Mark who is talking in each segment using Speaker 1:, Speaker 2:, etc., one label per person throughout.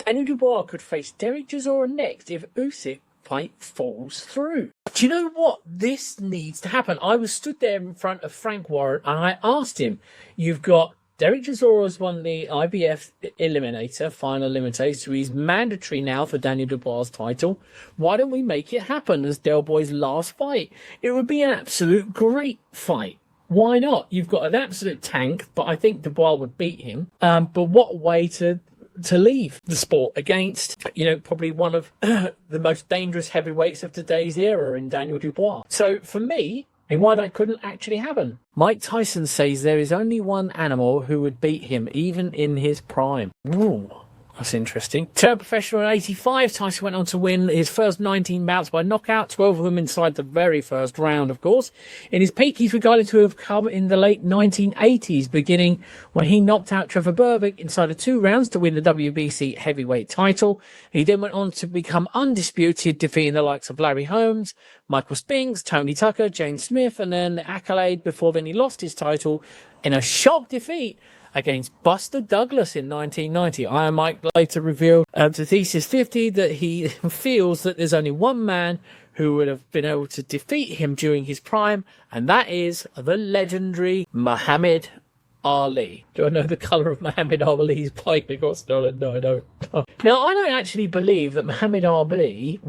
Speaker 1: Daniel Dubois could face Derek Chisora next if Usyk fight falls through. Do you know what? This needs to happen. I was stood there in front of Frank Warren and I asked him, you've got Derek Chisora's won the IBF Eliminator, final eliminator, so he's mandatory now for Daniel Dubois' title. Why don't we make it happen as Dubois' last fight? It would be an absolute great fight. Why not? You've got an absolute tank, but I think Dubois would beat him. But what way to leave the sport against, probably one of the most dangerous heavyweights of today's era in Daniel Dubois. So for me, why that couldn't actually happen. Mike Tyson says there is only one animal who would beat him, even in his prime. Ooh, that's interesting. Turned professional in 85, Tyson went on to win his first 19 bouts by knockout, 12 of them inside the very first round, of course. In his peak, he's regarded to have come in the late 1980s, beginning when he knocked out Trevor Berbick inside of 2 rounds to win the WBC heavyweight title. He then went on to become undisputed, defeating the likes of Larry Holmes, Michael Spinks, Tony Tucker, James Smith, and then the accolade before then he lost his title in a shock defeat against Buster Douglas in 1990. Iron Mike later revealed to Thesis 50 that he feels that there's only one man who would have been able to defeat him during his prime, and that is the legendary Muhammad Ali. Do I know the colour of Muhammad Ali's bike? Because no, I don't. Now, I don't actually believe that Muhammad Ali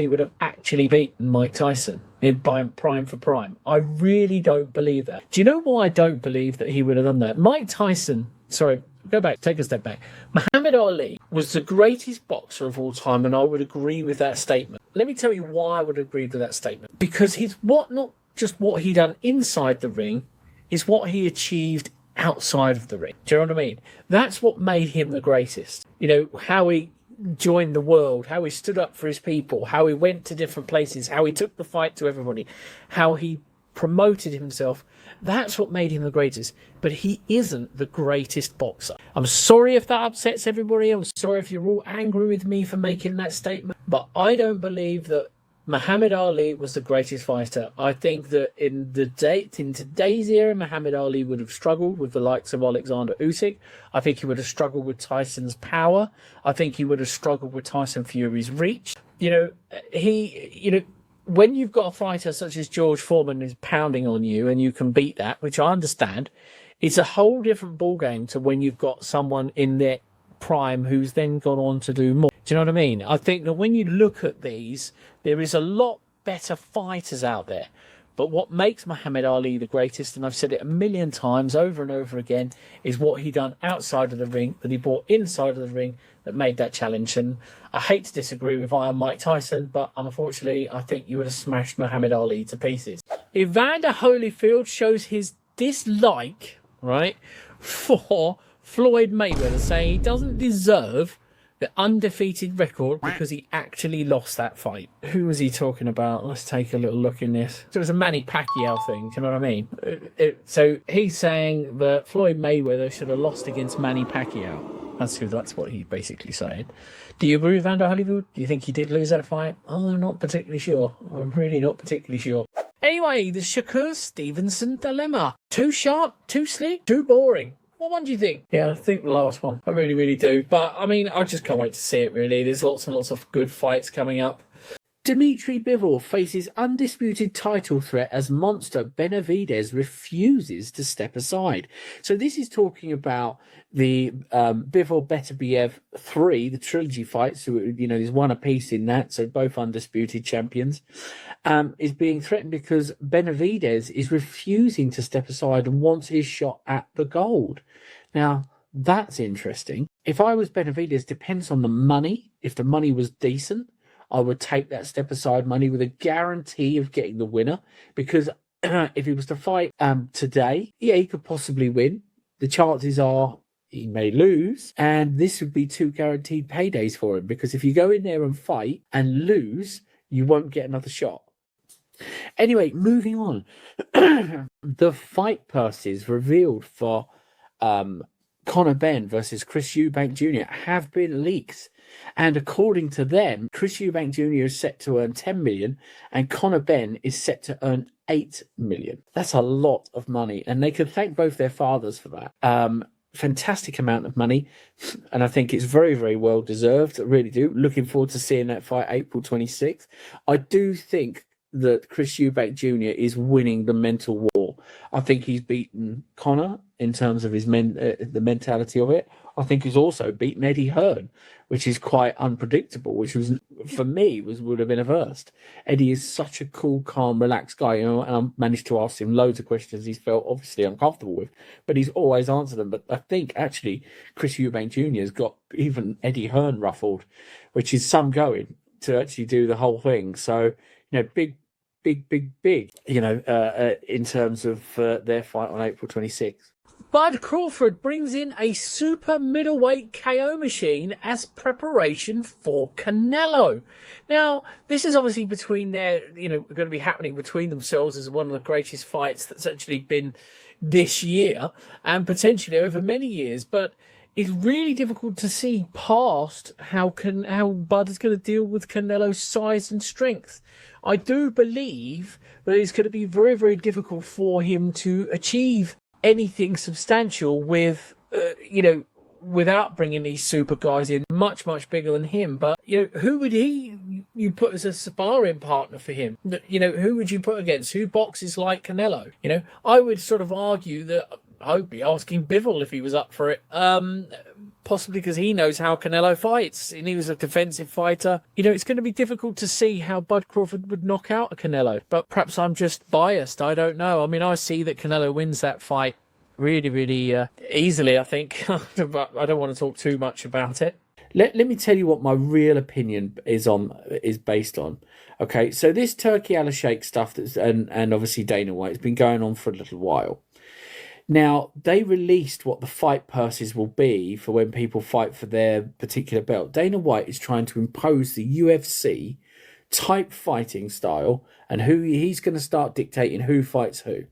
Speaker 1: would have actually beaten Mike Tyson in prime for prime. I really don't believe that. Do you know why I don't believe that he would have done that? Mike Tyson, take a step back. Muhammad Ali was the greatest boxer of all time, and I would agree with that statement. Let me tell you why I would agree with that statement. Because not just what he done inside the ring, is what he achieved outside of the ring. Do you know what I mean? That's what made him the greatest. How he joined the world, how he stood up for his people, how he went to different places, how he took the fight to everybody, how he promoted himself. That's what made him the greatest. But he isn't the greatest boxer. I'm sorry if that upsets everybody. I'm sorry if you're all angry with me for making that statement. But I don't believe that Muhammad Ali was the greatest fighter. I think that in today's era, Muhammad Ali would have struggled with the likes of Alexander Usyk. I think he would have struggled with Tyson's power. I think he would have struggled with Tyson Fury's reach. When you've got a fighter such as George Foreman is pounding on you and you can beat that, which I understand, it's a whole different ballgame to when you've got someone in their prime who's then gone on to do more. Do you know what I mean? I think that when you look at these, there is a lot better fighters out there. But what makes Muhammad Ali the greatest, and I've said it a million times over and over again, is what he done outside of the ring, that he brought inside of the ring, that made that challenge. And I hate to disagree with Mike Tyson, but unfortunately, I think you would have smashed Muhammad Ali to pieces. Evander Holyfield shows his dislike, right, for Floyd Mayweather, saying he doesn't deserve the undefeated record because he actually lost that fight. Who was he talking about? Let's take a little look in this. So it was a Manny Pacquiao thing, do you know what I mean? So he's saying that Floyd Mayweather should have lost against Manny Pacquiao. That's what he's basically saying. Do you agree with Evander Holyfield? Do you think he did lose that fight? I'm not particularly sure. I'm really not particularly sure. Anyway, the Shakur Stevenson dilemma. Too sharp, too slick, too boring. What one do you think? Yeah, I think the last one. I really, really do. But, I just can't wait to see it, really. There's lots and lots of good fights coming up. Dmitry Bivol faces undisputed title threat as monster Benavidez refuses to step aside. So this is talking about the Bivol Beterbiev 3, the trilogy fight. So, there's one apiece in that. So both undisputed champions. Is being threatened because Benavidez is refusing to step aside and wants his shot at the gold. Now, that's interesting. If I was Benavidez, depends on the money. If the money was decent, I would take that step aside money with a guarantee of getting the winner. Because if he was to fight today, yeah, he could possibly win. The chances are he may lose. And this would be 2 guaranteed paydays for him. Because if you go in there and fight and lose, you won't get another shot. Anyway, moving on. The fight purses revealed for Conor Benn versus Chris Eubank Jr. have been leaked. And according to them, Chris Eubank Jr. is set to earn 10 million and Conor Benn is set to earn 8 million. That's a lot of money. And they can thank both their fathers for that. fantastic amount of money, and I think it's very, very well deserved. I really do. Looking forward to seeing that fight April 26th. I do think that Chris Eubank Jr. is winning the mental war. I think he's beaten Conor in terms of his the mentality of it. I think he's also beaten Eddie Hearn, which is quite unpredictable, which was, for me, would have been a first. Eddie is such a cool, calm, relaxed guy, and I managed to ask him loads of questions he's felt obviously uncomfortable with, but he's always answered them. But I think actually Chris Eubank Jr. has got even Eddie Hearn ruffled, which is some going to actually do the whole thing. So, big, in terms of their fight on April 26th. Bud Crawford brings in a super middleweight KO machine as preparation for Canelo. Now, this is obviously between going to be happening between themselves as one of the greatest fights that's actually been this year and potentially over many years. But it's really difficult to see past how Bud is going to deal with Canelo's size and strength. I do believe that it's going to be very, very difficult for him to achieve anything substantial with, without bringing these super guys in, much, much bigger than him. But, who would you put as a sparring partner for him? Who would you put against? Who boxes like Canelo? I would sort of argue that I would be asking Bivol if he was up for it. Possibly because he knows how Canelo fights, and he was a defensive fighter. It's going to be difficult to see how Bud Crawford would knock out a Canelo, but perhaps I'm just biased. I don't know. I mean, I see that Canelo wins that fight really, really easily, I think, but I don't want to talk too much about it. Let me tell you what my real opinion is based on. Okay, so this Turkey Al-Sheikh stuff and obviously Dana White has been going on for a little while. Now, they released what the fight purses will be for when people fight for their particular belt. Dana White is trying to impose the UFC type fighting style and who he's going to start dictating who fights who.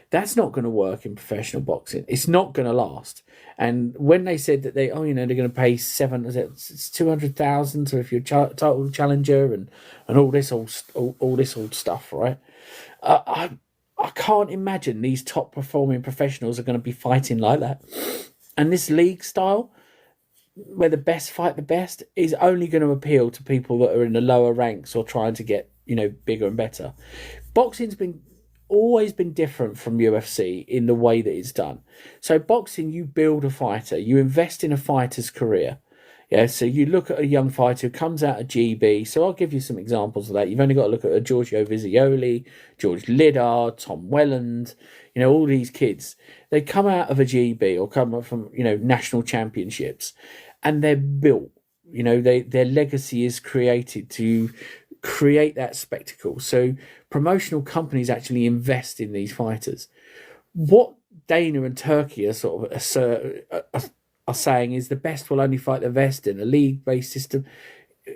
Speaker 1: That's not going to work in professional boxing. It's not going to last. And when they said that they're going to pay it's 200,000 so if you're title challenger and all this old stuff, right? I can't imagine these top performing professionals are going to be fighting like that. And this league style, where the best fight the best, is only going to appeal to people that are in the lower ranks or trying to get, bigger and better. Boxing's always been different from UFC in the way that it's done. So boxing, you build a fighter, you invest in a fighter's career. Yeah, so you look at a young fighter who comes out of GB. So I'll give you some examples of that. You've only got to look at Giorgio Vizioli, George Liddard, Tom Welland, all these kids. They come out of a GB or come up from, national championships, and they're built. Their legacy is created to create that spectacle. So promotional companies actually invest in these fighters. What Dana and Turkey are sort of are saying is the best will only fight the best in a league-based system.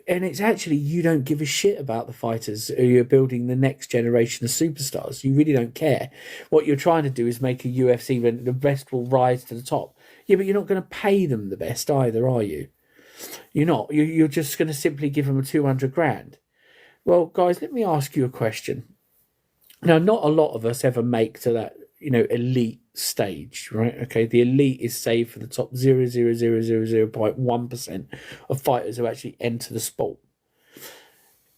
Speaker 1: And it's actually, you don't give a shit about the fighters who you're building the next generation of superstars. You really don't care. What you're trying to do is make a UFC when the best will rise to the top. Yeah, but you're not going to pay them the best either, are you? You're not. You're just going to simply give them a 200 grand. Well, guys, let me ask you a question. Now, not a lot of us ever make to that, elite stage, right? Okay, the elite is saved for the top 0.1% of fighters who actually enter the sport.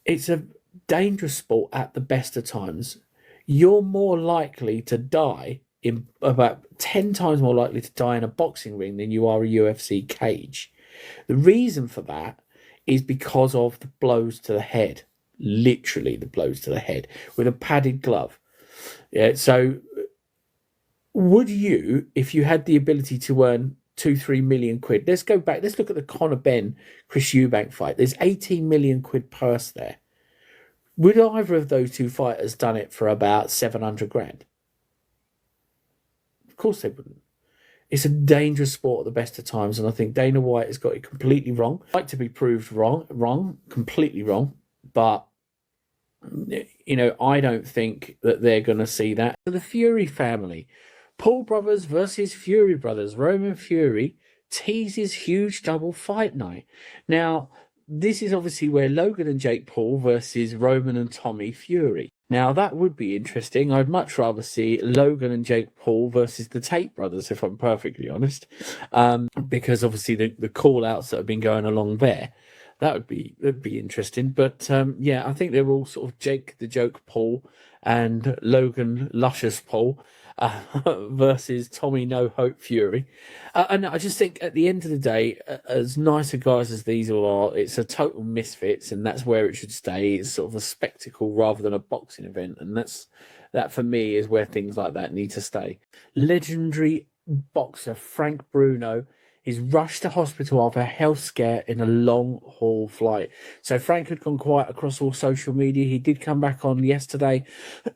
Speaker 1: It's a dangerous sport at the best of times. You're more likely to die about 10 times more likely to die in a boxing ring than you are a UFC cage. The reason for that is because of the blows to the head, literally the blows to the head with a padded glove. Yeah, so would you, if you had the ability to earn 2-3 million quid, let's go back, let's look at the Conor Ben Chris Eubank fight. There's 18 million quid purse there. Would either of those two fighters done it for about 700 grand? Of course they wouldn't. It's a dangerous sport at the best of times, and I think Dana White has got it completely wrong. I'd like to be proved wrong, completely wrong, but I don't think that they're going to see that. The Fury family, Paul brothers versus Fury brothers. Roman Fury teases huge double fight night. Now, this is obviously where Logan and Jake Paul versus Roman and Tommy Fury. Now, that would be interesting. I'd much rather see Logan and Jake Paul versus the Tate brothers, if I'm perfectly honest, because obviously the call-outs that have been going along there, that'd be interesting. But yeah, I think they're all sort of Jake the Joke Paul and Logan Luscious Paul versus Tommy No Hope Fury. And I just think at the end of the day, as nice a guys as these all are, it's a total misfits, and that's where it should stay. It's sort of a spectacle rather than a boxing event, and that for me is where things like that need to stay. Legendary boxer Frank Bruno is rushed to hospital after a health scare in a long haul flight. So Frank had gone quiet across all social media. He did come back on yesterday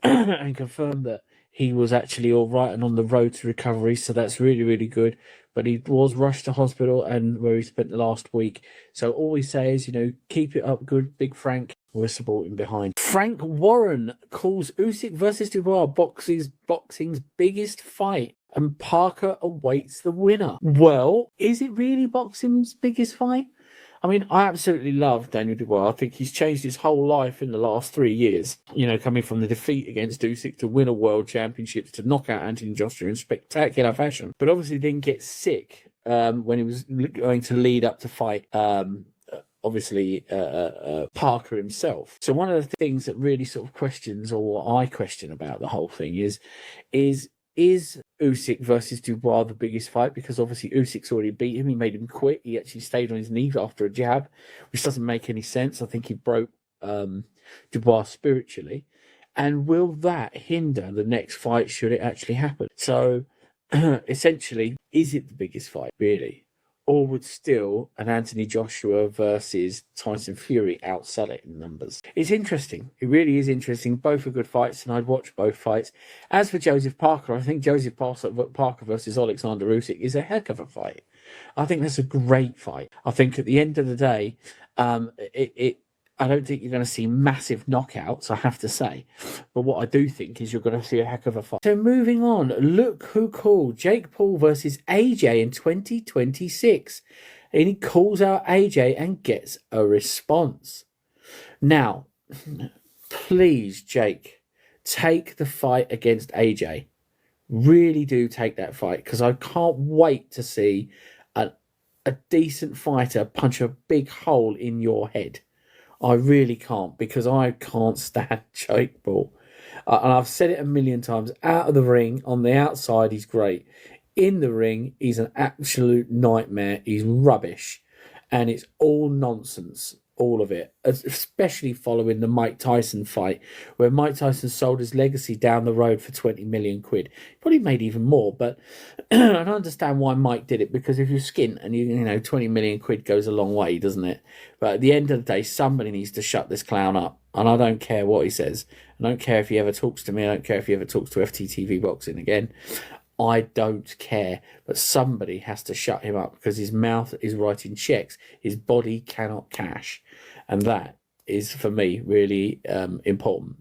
Speaker 1: and confirm that he was actually all right and on the road to recovery. So that's really, really good. But he was rushed to hospital and where he spent the last week. So all we say is, keep it up good, Big Frank. We're supporting behind. Frank Warren calls Usyk versus Dubois boxing's biggest fight, and Parker awaits the winner. Well, is it really boxing's biggest fight? I mean, I absolutely love Daniel Dubois. I think he's changed his whole life in the last 3 years. Coming from the defeat against Usyk to win a world championships to knock out Anthony Joshua in spectacular fashion. But obviously didn't get sick when he was going to lead up to fight Parker himself. So one of the things that really sort of questions, or what I question about the whole thing is Usyk versus Dubois the biggest fight? Because obviously Usyk's already beat him. He made him quit. He actually stayed on his knee after a jab, which doesn't make any sense. I think he broke Dubois spiritually. And will that hinder the next fight should it actually happen? So essentially, is it the biggest fight, really? Or would still an Anthony Joshua versus Tyson Fury outsell it in numbers? It's interesting. It really is interesting. Both are good fights, and I'd watch both fights. As for Joseph Parker, I think Joseph Parker versus Alexander Usyk is a heck of a fight. I think that's a great fight. I think at the end of the day, I don't think you're going to see massive knockouts, I have to say. But what I do think is you're going to see a heck of a fight. So moving on, look who called Jake Paul versus AJ in 2026. And he calls out AJ and gets a response. Now, please, Jake, take the fight against AJ. Really do take that fight, because I can't wait to see a decent fighter punch a big hole in your head. I really can't, because I can't stand Jake Paul. And I've said it a million times. Out of the ring, on the outside, he's great. In the ring, he's an absolute nightmare. He's rubbish. And it's all nonsense, all of it. Especially following the Mike Tyson fight, where Mike Tyson sold his legacy down the road for 20 million quid. Probably made even more, but I don't understand why Mike did it, because if you're skint and 20 million quid goes a long way, doesn't it? But at the end of the day, somebody needs to shut this clown up. And I don't care what he says. I don't care if he ever talks to me. I don't care if he ever talks to FTTV Boxing again. I don't care. But somebody has to shut him up, because his mouth is writing checks. His body cannot cash. And that is, for me, really important.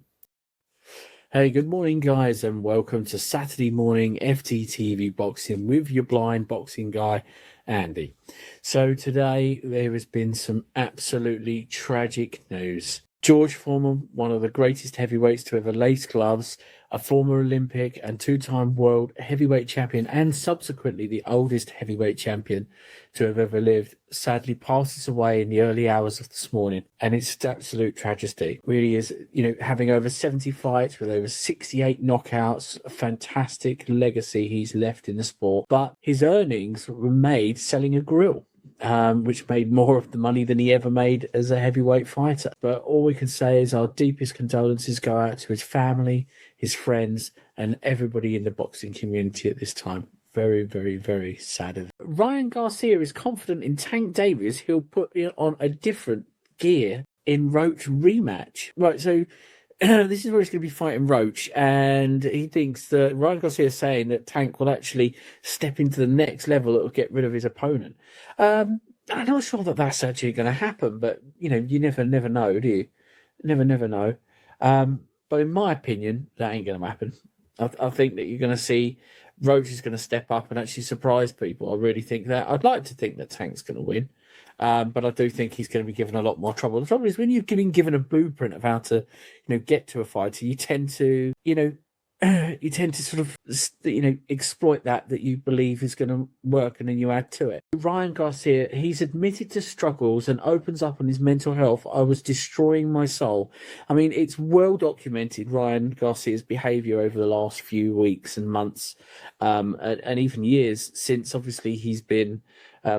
Speaker 1: Hey, good morning, guys, and welcome to Saturday morning FTTV Boxing with your blind boxing guy, Andy. So today there has been some absolutely tragic news. George Foreman, one of the greatest heavyweights to ever lace gloves, a former Olympic and two-time world heavyweight champion, and subsequently the oldest heavyweight champion to have ever lived, sadly passes away in the early hours of this morning. And it's an absolute tragedy. It really is, having over 70 fights with over 68 knockouts, a fantastic legacy he's left in the sport. But his earnings were made selling a grill, which made more of the money than he ever made as a heavyweight fighter. But all we can say is our deepest condolences go out to his family, his friends, and everybody in the boxing community at this time. Very, very, very sad. Ryan Garcia is confident in Tank Davis. He'll put on a different gear in Roach rematch. Right, so this is where he's going to be fighting Roach, and he thinks that Ryan Garcia is saying that Tank will actually step into the next level that will get rid of his opponent. I'm not sure that that's actually going to happen, but you never know, do you? Never know. But in my opinion, that ain't going to happen. I think that you're going to see Roach is going to step up and actually surprise people. I really think that. I'd like to think that Tank's going to win. But I do think he's going to be given a lot more trouble. The trouble is when you've been given a blueprint of how to, get to a fighter, you tend to, you tend to sort of, exploit that you believe is going to work, and then you add to it. Ryan Garcia, he's admitted to struggles and opens up on his mental health. I was destroying my soul. I mean, it's well documented, Ryan Garcia's behaviour over the last few weeks and months, and even years since, obviously, he's been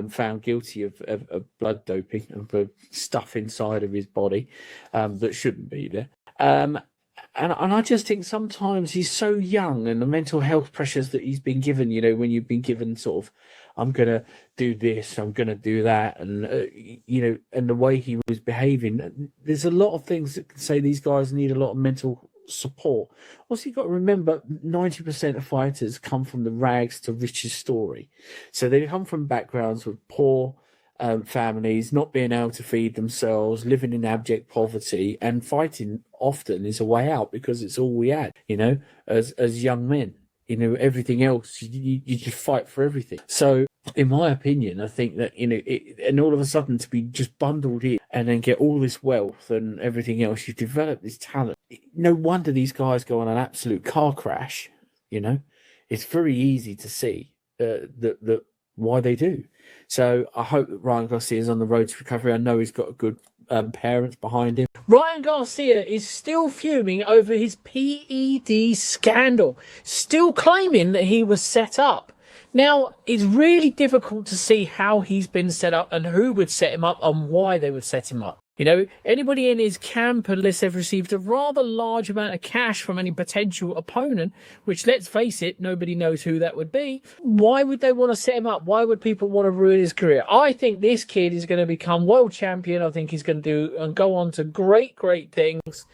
Speaker 1: found guilty of blood doping and for stuff inside of his body that shouldn't be there. And I just think sometimes he's so young, and the mental health pressures that he's been given, when you've been given sort of, I'm going to do this, I'm going to do that, and, and the way he was behaving, there's a lot of things that can say these guys need a lot of mental support. Also, you've got to remember 90% of fighters come from the rags to riches story. So they come from backgrounds with poor families, not being able to feed themselves, living in abject poverty, and fighting often is a way out because it's all we had, as young men. Everything else, you just fight for everything. So, in my opinion, I think that, and all of a sudden to be just bundled in and then get all this wealth and everything else, you've developed this talent. No wonder these guys go on an absolute car crash, It's very easy to see that why they do. So I hope that Ryan Garcia is on the road to recovery. I know he's got a good parents behind him. Ryan Garcia is still fuming over his PED scandal, still claiming that he was set up. Now, it's really difficult to see how he's been set up and who would set him up and why they would set him up. Anybody in his camp, unless they've received a rather large amount of cash from any potential opponent, which, let's face it, nobody knows who that would be, why would they want to set him up? Why would people want to ruin his career? I think this kid is going to become world champion. I think he's going to do and go on to great, great things.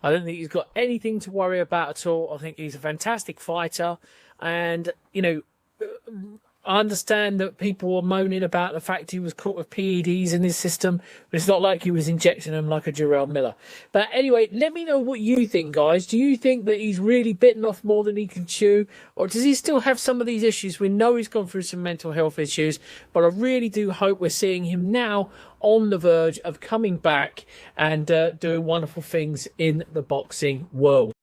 Speaker 1: I don't think he's got anything to worry about at all. I think he's a fantastic fighter. And, I understand that people were moaning about the fact he was caught with PEDs in his system, but it's not like he was injecting them like a Jarrell Miller. But anyway, let me know what you think, guys. Do you think that he's really bitten off more than he can chew? Or does he still have some of these issues? We know he's gone through some mental health issues, but I really do hope we're seeing him now on the verge of coming back and doing wonderful things in the boxing world.